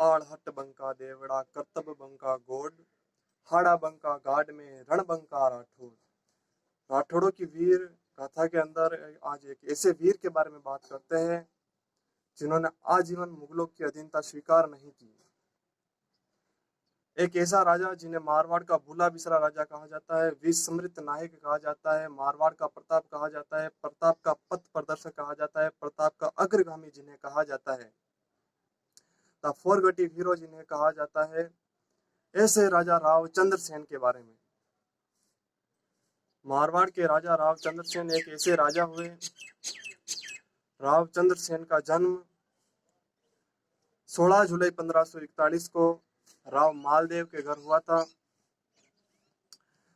बाढ़ हट बंका देवड़ा करतब बंका गोड, हाड़ा बंका गाड में रण बंका राठौड़। राठौड़ों की वीर गाथा के अंदर आज एक ऐसे वीर के बारे में बात करते हैं जिन्होंने आजीवन मुगलों की अधीनता स्वीकार नहीं की। एक ऐसा राजा जिन्हें मारवाड़ का भूला बिसरा राजा कहा जाता है, विस्मृत नायक कहा जाता है, मारवाड़ का प्रताप कहा जाता है, प्रताप का पथ प्रदर्शक कहा जाता है, प्रताप का अग्रगामी जिन्हें कहा जाता है, द फॉरगॉटन हीरो जिन्हें कहा जाता है। ऐसे राजा रावचंद्र सेन के बारे में, मारवाड़ के राजा रावचंद्र सेन एक ऐसे राजा हुए। रावचंद्र सेन का जन्म 16 जुलाई 1541 को राव मालदेव के घर हुआ था।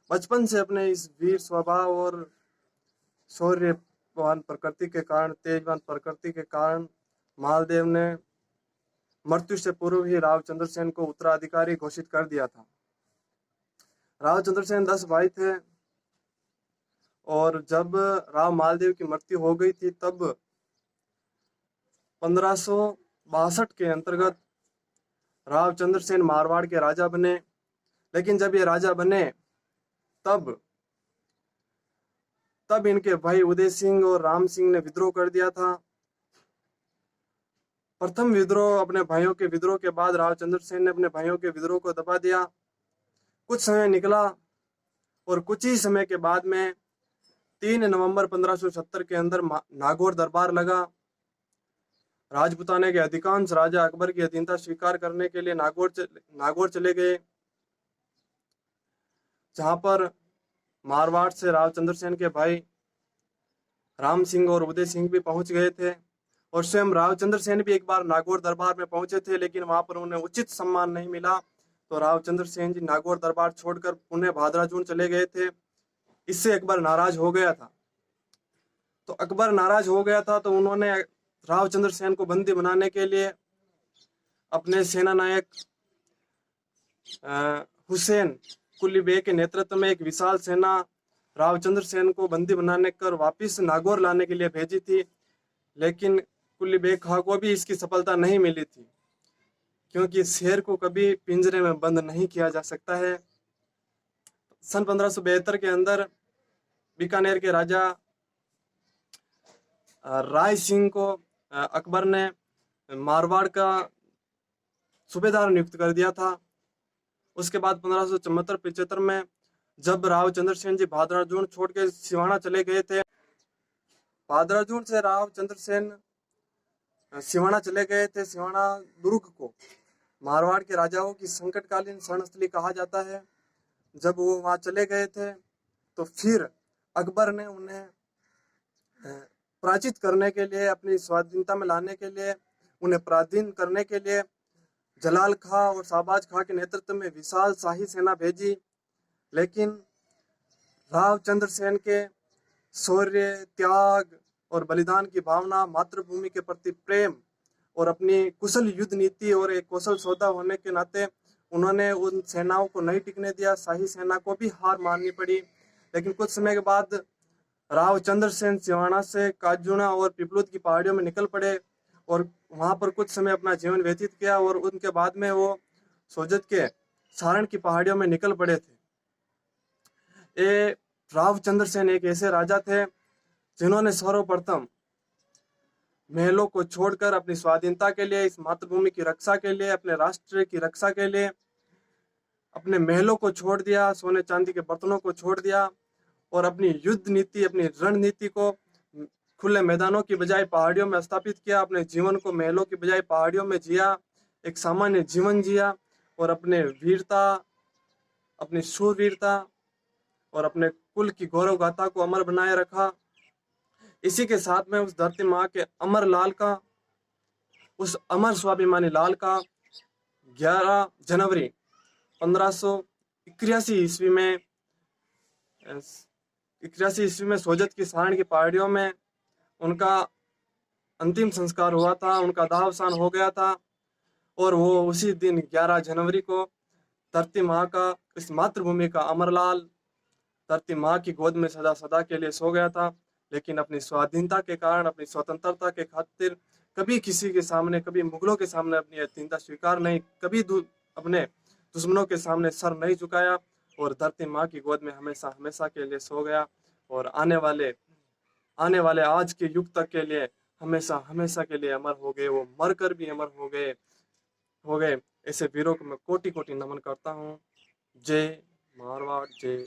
बचपन से अपने इस वीर स्वभाव और शौर्यवान प्रकृति के कारण, तेजवान प्रकृति के कारण मालदेव ने मृत्यु से पूर्व ही रावचंद्र सेन को उत्तराधिकारी घोषित कर दिया था। रावचंद्र सेन 10 भाई थे और जब राव मालदेव की मृत्यु हो गई थी तब 1562 के अंतर्गत रावचंद्र सेन मारवाड़ के राजा बने। लेकिन जब ये राजा बने तब इनके भाई उदय सिंह और राम सिंह ने विद्रोह कर दिया था। प्रथम विद्रोह, अपने भाइयों के विद्रोह के बाद रावचंद्र सेन ने अपने भाइयों के विद्रोह को दबा दिया। कुछ समय निकला और कुछ ही समय के बाद में 3 नवंबर 1570 के अंदर नागौर दरबार लगा। राजपूताने के अधिकांश राजा अकबर की अधीनता स्वीकार करने के लिए नागौर चले गए, जहां पर मारवाड़ से रावचंद्र सेन के भाई राम सिंह और उदय सिंह भी पहुंच गए थे और स्वयं रावचंद्र सेन भी एक बार नागौर दरबार में पहुंचे थे, लेकिन वहां पर उन्हें उचित सम्मान नहीं मिला। तो रावचंद्र सेन जी नागौर दरबार छोड़कर पुणे भादराजून चले गए थे। इससे अकबर नाराज हो गया था। तो उन्होंने रावचंद्र सेन को बंदी बनाने के लिए अपने सेना नायक हुसैन कुली बेग के नेतृत्व में एक विशाल सेना रावचंद्र सेन को बंदी बनाने कर वापस नागौर लाने के लिए भेजी थी। लेकिन कुली बेग खां को भी इसकी सफलता नहीं मिली थी, क्योंकि शेर को कभी पिंजरे में बंद नहीं किया जा सकता है। सन 1572 के अंदर बीकानेर के राजा राय सिंह को अकबर ने मारवाड़ का सूबेदार नियुक्त कर दिया था। उसके बाद 1574-75 में जब रावचंद्र सेन जी भादराजून छोड़ के सिवाना चले गए थे, भादराजून से रावचंद्र सेन सिवाना चले गए थे। सिवाना दुर्ग को मारवाड़ के राजाओं की संकटकालीन शरणस्थली कहा जाता है। जब वो वहां चले गए थे तो फिर अकबर ने उन्हें पराजित करने के लिए, अपनी स्वाधीनता में लाने के लिए, उन्हें पराधीन करने के लिए जलाल खां और शाहबाज खां के नेतृत्व में विशाल शाही सेना भेजी। लेकिन रावचंद्र सेन के शौर्य, त्याग और बलिदान की भावना, मातृभूमि के प्रति प्रेम और अपनी कुशल युद्ध नीति और एक कौशल सौदा होने के नाते उन्होंने उन सेनाओं को नहीं टिकने दिया। शाही सेना को भी हार माननी पड़ी। लेकिन कुछ समय के बाद रावचंद्र सेन सिवाना से काजूना और पिपलूद की पहाड़ियों में निकल पड़े और वहां पर कुछ समय अपना जीवन व्यतीत किया और उनके बाद में वो सोजत के सारण की पहाड़ियों में निकल पड़े थे। ये रावचंद्र सेन एक ऐसे राजा थे जिन्होंने सर्वप्रथम महलों को छोड़कर अपनी स्वाधीनता के लिए, इस मातृभूमि की रक्षा के लिए, अपने राष्ट्र की रक्षा के लिए अपने महलों को छोड़ दिया, सोने चांदी के बर्तनों को छोड़ दिया और अपनी युद्ध नीति, अपनी रणनीति को खुले मैदानों की बजाय पहाड़ियों में स्थापित किया। अपने जीवन को महलों की बजाय पहाड़ियों में जिया, एक सामान्य जीवन जिया और अपने वीरता, अपनी शूरवीरता और अपने कुल की गौरव गाथा को अमर बनाए रखा। इसी के साथ में उस धरती माँ के अमर लाल का, उस अमर स्वाभिमानी लाल का 11 जनवरी 1581 ईस्वी में सोजत की सारण की पहाड़ियों में उनका अंतिम संस्कार हुआ था, उनका दाह अवसान हो गया था। और वो उसी दिन 11 जनवरी को धरती माँ का, इस मातृभूमि का अमरलाल धरती माँ की गोद में सदा सदा के लिए सो गया था। लेकिन अपनी स्वाधीनता के कारण, अपनी स्वतंत्रता के खातिर कभी किसी के सामने, कभी मुगलों के सामने अपनी अधीनता स्वीकार नहीं, कभी अपने दुश्मनों के सामने सर नहीं झुकाया, और धरती माँ की गोद में हमेशा हमेशा के लिए सो गया। और आने वाले आज के युग तक के लिए हमेशा हमेशा के लिए अमर हो गए, वो मर कर भी अमर हो गए। ऐसे वीरों को मैं कोटि कोटि नमन करता हूँ। जय मारवाड़, जय।